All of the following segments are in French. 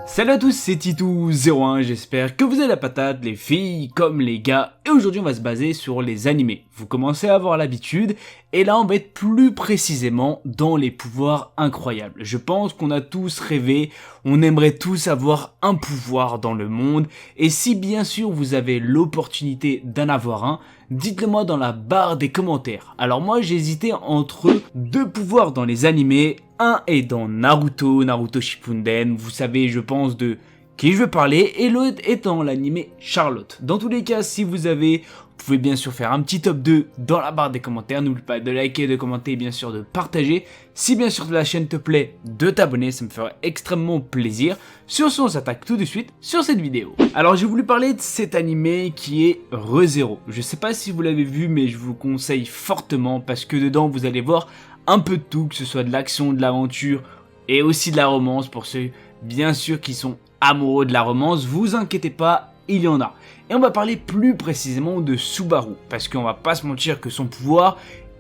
Salut à tous, c'est Titou01, j'espère que vous avez la patate, les filles comme les gars, et aujourd'hui on va se baser sur les animés. Vous commencez à avoir l'habitude, et là on va être plus précisément dans les pouvoirs incroyables. Je pense qu'on a tous rêvé, on aimerait tous avoir un pouvoir dans le monde, et si bien sûr vous avez l'opportunité d'en avoir un, dites-le moi dans la barre des commentaires. Alors moi j'ai hésité entre deux pouvoirs dans les animés. Un est dans Naruto Shippuden, vous savez je pense de qui je veux parler, et l'autre est dans l'animé Charlotte. Dans tous les cas, si vous avez, vous pouvez bien sûr faire un petit top 2 dans la barre des commentaires, n'oublie pas de liker, de commenter et bien sûr de partager. Si bien sûr la chaîne te plaît, de t'abonner, ça me ferait extrêmement plaisir. Sur ce, on s'attaque tout de suite sur cette vidéo. Alors j'ai voulu parler de cet animé qui est Re:Zero. Je sais pas si vous l'avez vu, mais je vous le conseille fortement parce que dedans vous allez voir un peu de tout, que ce soit de l'action, de l'aventure et aussi de la romance. Pour ceux bien sûr qui sont amoureux de la romance, vous inquiétez pas, il y en a. Et on va parler plus précisément de Subaru, parce qu'on va pas se mentir que son pouvoir,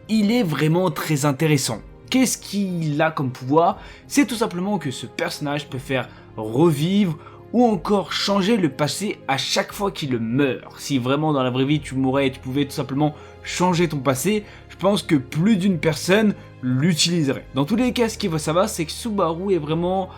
il est vraiment très intéressant. Qu'est-ce qu'il a comme pouvoir? C'est tout simplement que ce personnage peut faire revivre ou encore changer le passé à chaque fois qu'il meurt. Si vraiment dans la vraie vie tu mourais et tu pouvais tout simplement changer ton passé, je pense que plus d'une personne l'utiliserait. Dans tous les cas, ce qu'il faut savoir, c'est que Subaru est vraiment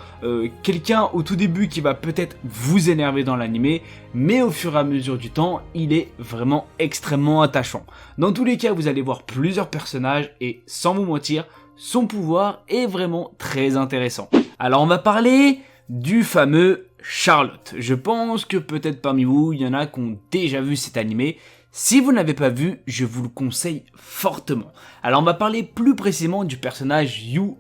quelqu'un au tout début qui va peut-être vous énerver dans l'animé, mais au fur et à mesure du temps, il est vraiment extrêmement attachant. Dans tous les cas, vous allez voir plusieurs personnages et sans vous mentir, son pouvoir est vraiment très intéressant. Alors on va parler du fameux Charlotte. Je pense que peut-être parmi vous, il y en a qui ont déjà vu cet animé. Si vous n'avez pas vu, je vous le conseille fortement. Alors on va parler plus précisément du personnage Yu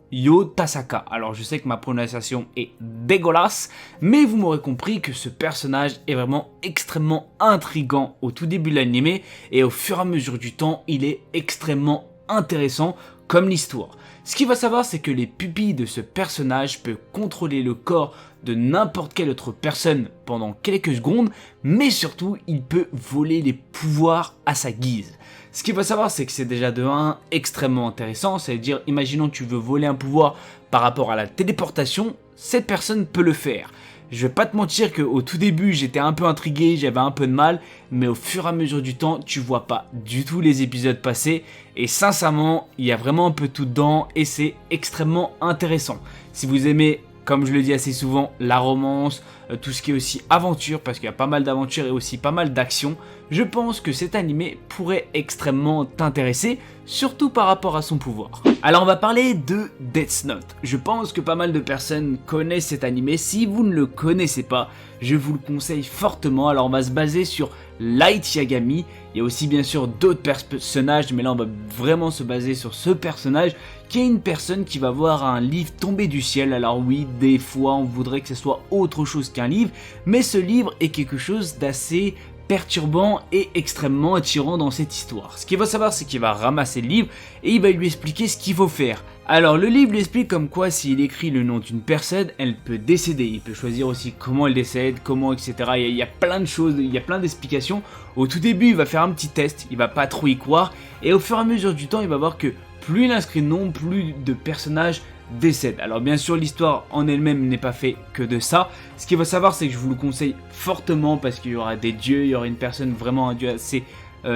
Tasaka. Alors je sais que ma prononciation est dégueulasse, mais vous m'aurez compris que ce personnage est vraiment extrêmement intriguant au tout début de l'animé, et au fur et à mesure du temps, il est extrêmement intéressant comme l'histoire. Ce qu'il faut savoir, c'est que les pupilles de ce personnage peuvent contrôler le corps de n'importe quelle autre personne pendant quelques secondes, mais surtout, il peut voler les pouvoirs à sa guise. Ce qu'il faut savoir, c'est que c'est déjà de 1 extrêmement intéressant, c'est-à-dire, imaginons que tu veux voler un pouvoir par rapport à la téléportation, cette personne peut le faire. Je vais pas te mentir qu'au tout début j'étais un peu intrigué, j'avais un peu de mal, mais au fur et à mesure du temps tu vois pas du tout les épisodes passer, et sincèrement il y a vraiment un peu tout dedans et c'est extrêmement intéressant. Si vous aimez, comme je le dis assez souvent, la romance, tout ce qui est aussi aventure, parce qu'il y a pas mal d'aventures et aussi pas mal d'action, je pense que cet animé pourrait extrêmement t'intéresser, surtout par rapport à son pouvoir. Alors on va parler de Death Note. Je pense que pas mal de personnes connaissent cet animé. Si vous ne le connaissez pas, je vous le conseille fortement. Alors on va se baser sur Light Yagami. Il y a aussi bien sûr d'autres personnages, mais là on va vraiment se baser sur ce personnage qui est une personne qui va voir un livre tomber du ciel. Alors oui, des fois on voudrait que ce soit autre chose qu'un livre, mais ce livre est quelque chose d'assez perturbant et extrêmement attirant dans cette histoire. Ce qu'il faut savoir, c'est qu'il va ramasser le livre et il va lui expliquer ce qu'il faut faire. Alors le livre lui explique comme quoi s'il écrit le nom d'une personne, elle peut décéder. Il peut choisir aussi comment elle décède, comment, etc. Il y a plein de choses, il y a plein d'explications. Au tout début, il va faire un petit test, il va pas trop y croire, et au fur et à mesure du temps, il va voir que plus il inscrit de noms, plus de personnages décèdent. Alors bien sûr, l'histoire en elle-même n'est pas faite que de ça. Ce qu'il faut savoir, c'est que je vous le conseille fortement parce qu'il y aura des dieux, il y aura une personne vraiment, un dieu assez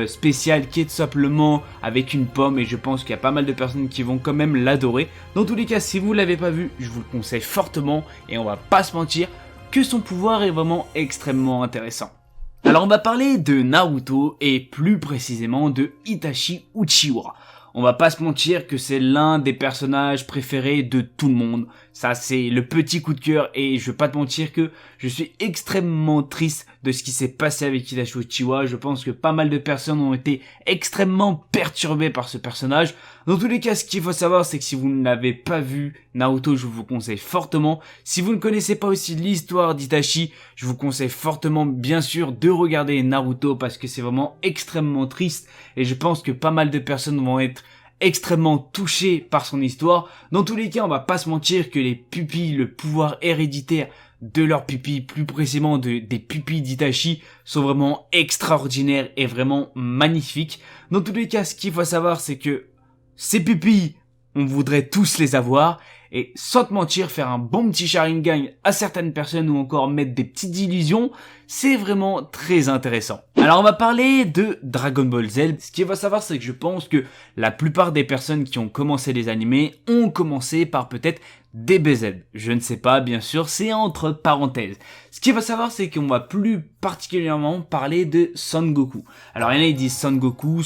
spécial qui est tout simplement avec une pomme, et je pense qu'il y a pas mal de personnes qui vont quand même l'adorer. Dans tous les cas, si vous l'avez pas vu, je vous le conseille fortement, et on va pas se mentir que son pouvoir est vraiment extrêmement intéressant. Alors on va parler de Naruto et plus précisément de Itachi Uchiwa. On va pas se mentir que c'est l'un des personnages préférés de tout le monde. Ça, c'est le petit coup de cœur, et je vais pas te mentir que je suis extrêmement triste de ce qui s'est passé avec Itachi Uchiwa. Je pense que pas mal de personnes ont été extrêmement perturbées par ce personnage. Dans tous les cas, ce qu'il faut savoir, c'est que si vous n'avez pas vu Naruto, je vous conseille fortement. Si vous ne connaissez pas aussi l'histoire d'Itachi, je vous conseille fortement, bien sûr, de regarder Naruto parce que c'est vraiment extrêmement triste, et je pense que pas mal de personnes vont être extrêmement touchées par son histoire. Dans tous les cas, on va pas se mentir que les pupilles, le pouvoir héréditaire de leurs pupilles, plus précisément des pupilles d'Itachi, sont vraiment extraordinaires et vraiment magnifiques. Dans tous les cas, ce qu'il faut savoir, c'est que ces pupilles, on voudrait tous les avoir, et sans te mentir, faire un bon petit Sharingan à certaines personnes ou encore mettre des petites illusions, c'est vraiment très intéressant. Alors on va parler de Dragon Ball Z. Ce qu'il faut savoir, c'est que je pense que la plupart des personnes qui ont commencé les animés ont commencé par peut-être DBZ. Je ne sais pas, bien sûr, c'est entre parenthèses. Ce qu'il faut savoir, c'est qu'on va plus particulièrement parler de Son Goku. Alors il y en a qui disent Son Goku,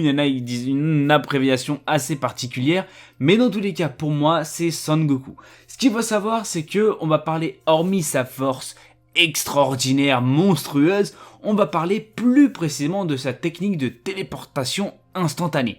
il y en a qui disent une abréviation assez particulière, mais dans tous les cas, pour moi, c'est Son Goku. Ce qu'il faut savoir, c'est que on va parler, hormis sa force extraordinaire, monstrueuse, on va parler plus précisément de sa technique de téléportation instantanée.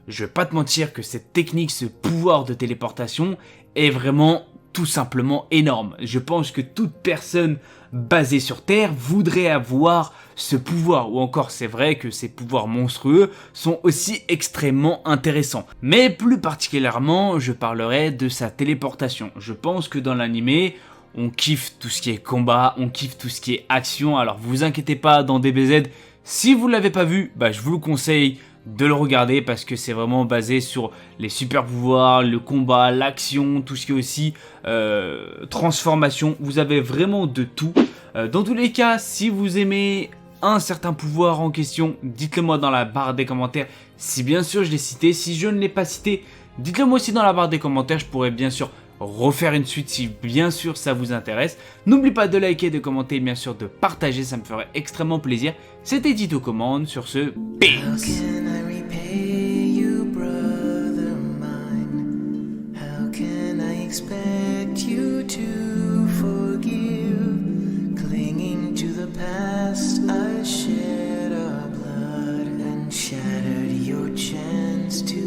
Je vais pas te mentir que cette technique, ce pouvoir de téléportation est vraiment tout simplement énorme. Je pense que toute personne basée sur Terre voudrait avoir ce pouvoir, ou encore c'est vrai que ces pouvoirs monstrueux sont aussi extrêmement intéressants. Mais plus particulièrement, je parlerai de sa téléportation. Je pense que dans l'animé, on kiffe tout ce qui est combat, on kiffe tout ce qui est action, alors vous inquiétez pas, dans DBZ, si vous l'avez pas vu, je vous le conseille de le regarder parce que c'est vraiment basé sur les super pouvoirs, le combat, l'action, tout ce qui est aussi transformation, vous avez vraiment de tout. Dans tous les cas, si vous aimez un certain pouvoir en question, dites-le moi dans la barre des commentaires, si bien sûr je l'ai cité, si je ne l'ai pas cité, dites-le moi aussi dans la barre des commentaires, je pourrais bien sûr refaire une suite si bien sûr ça vous intéresse. N'oublie pas de liker, de commenter et bien sûr de partager, ça me ferait extrêmement plaisir. C'était Tito Commande, sur ce, peace. Shattered your chance to